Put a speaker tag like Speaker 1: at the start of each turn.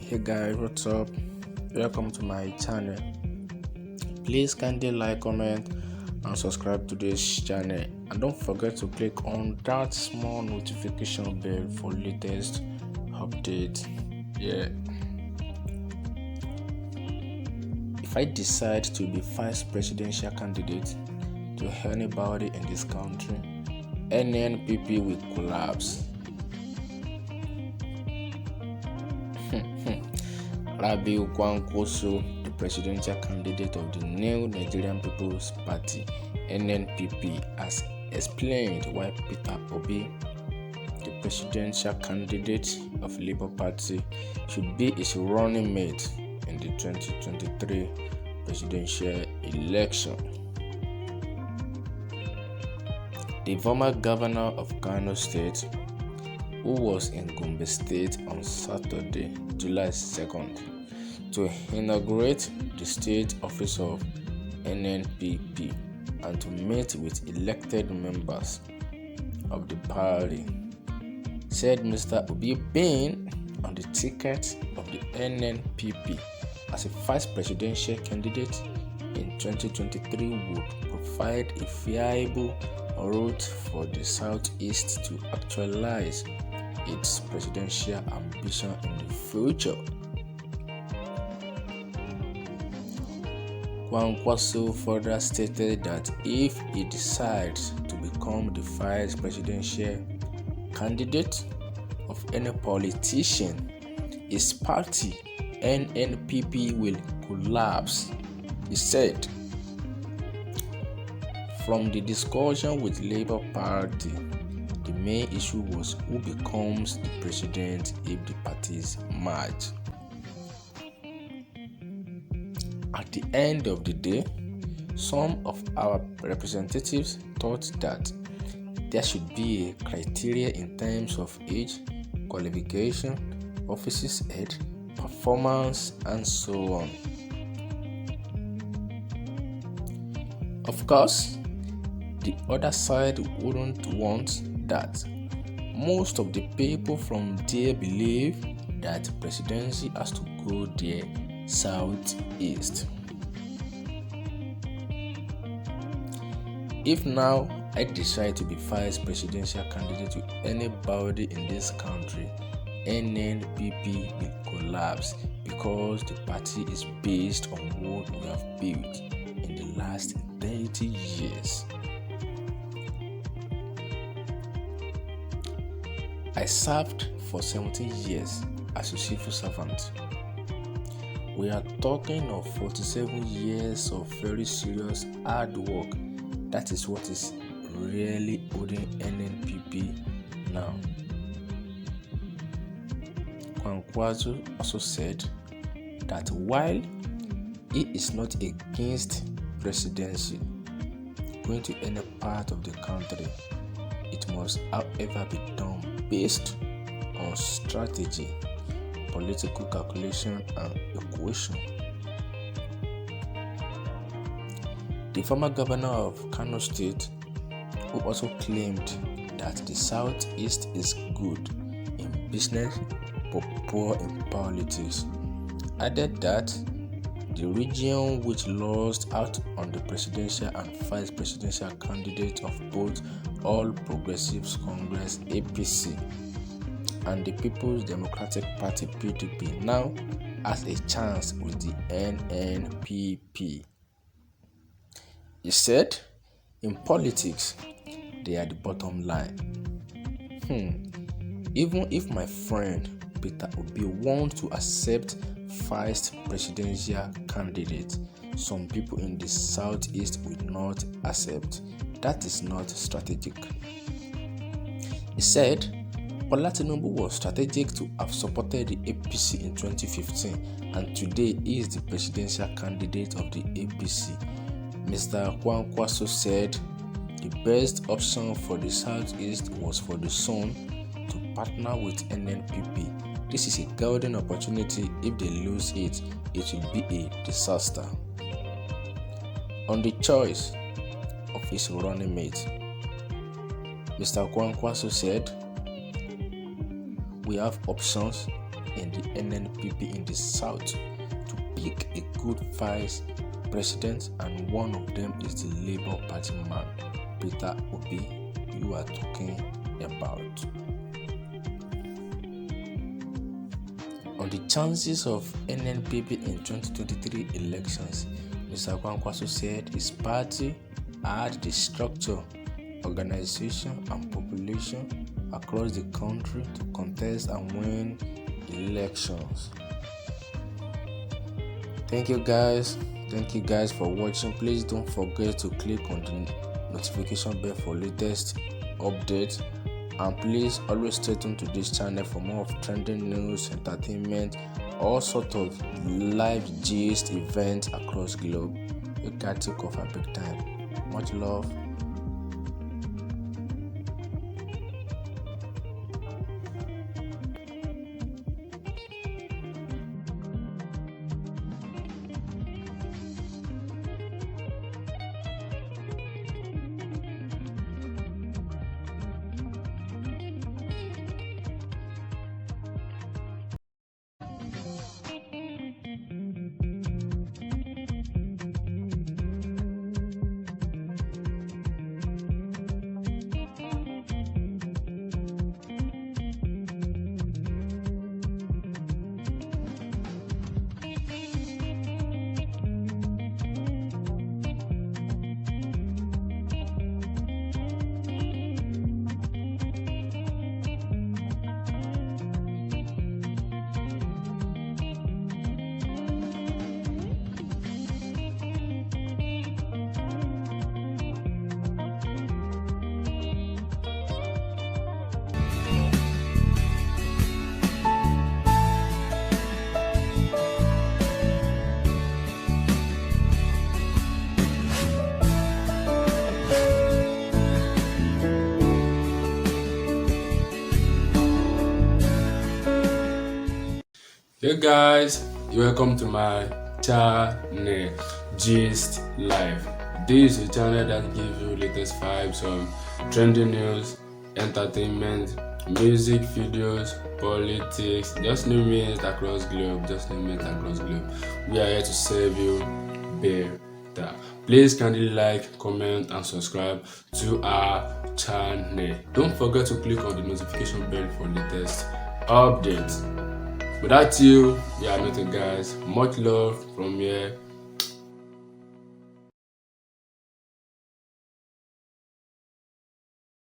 Speaker 1: Hey guys, what's up? Welcome to my channel. Please kindly like, comment, and subscribe to this channel. And don't forget to click on that small notification bell for latest updates. If I decide to be vice presidential candidate to anybody in this country, NNPP will collapse. Rabiu Kwankwaso, the presidential candidate of the new Nigerian People's Party (NNPP), has explained why Peter Obi, the presidential candidate of Labour Party, should be his running mate in the 2023 presidential election. The former governor of Kano State, who was in Gombe State on Saturday, July 2nd, to inaugurate the state office of NNPP and to meet with elected members of the party, said Mr. Obi being on the ticket of the NNPP as a vice presidential candidate in 2023 would provide a viable route for the Southeast to actualize its presidential ambition in the future. Kwankwaso further stated that if he decides to become the vice presidential candidate of any politician, his party NNPP will collapse. He said, from the discussion with Labour Party, the main issue was who becomes the president if the parties merge. At the end of the day, some of our representatives thought that there should be a criteria in terms of age, qualification, offices held, performance, and so on. Of course, the other side wouldn't want that. Most of the people from there believe that presidency has to go there southeast. If now I decide to be vice presidential candidate to anybody in this country, NNPP will collapse because the party is based on what we have built in the last 30 years. I served for 17 years as a civil servant. We are talking of 47 years of very serious hard work. That is what is really holding NNPP now. Kwankwaso also said that while he is not against presidency going to any part of the country, it must however be done based on strategy, political calculation, and equation. The former governor of Kano State, who also claimed that the Southeast is good in business but poor in politics, added that the region which lost out on the presidential and vice presidential candidate of both All Progressives Congress (APC) and the People's Democratic Party (PDP) now has a chance with the NNPP. He said, in politics, they are the bottom line. Even if my friend Peter Obi wants to accept vice presidential candidate, some people in the Southeast will not accept. That is not strategic. He said, Bola Tinubu was strategic to have supported the APC in 2015, and today he is the presidential candidate of the APC. Mr. Kwankwaso said the best option for the Southeast was for the Sun to partner with NNPP. This is a golden opportunity. If they lose it, it will be a disaster. On the choice of his running mate, Mr. Kwankwaso said, we have options in the NNPP in the south to pick a good vice president, and one of them is the Labour Party man, Peter Obi, you are talking about. On the chances of NNPP in 2023 elections, Mr. Kwankwaso said his party had the structure, organization, and population across the country to contest and win elections. Thank you guys for watching. Please don't forget to click on the notification bell for latest updates, and please always stay tuned to this channel for more of trending news, entertainment, all sort of live gist events across globe. You got to cover big time. Much love.
Speaker 2: Hey guys, welcome to my channel Gist Live. This is a channel that gives you latest vibes on trending news, entertainment, music videos, politics, just name it across globe, We are here to serve you better. Please kindly like, comment and subscribe to our channel. Don't forget to click on the notification bell for latest updates. Without you, we are nothing, guys. Much love from here.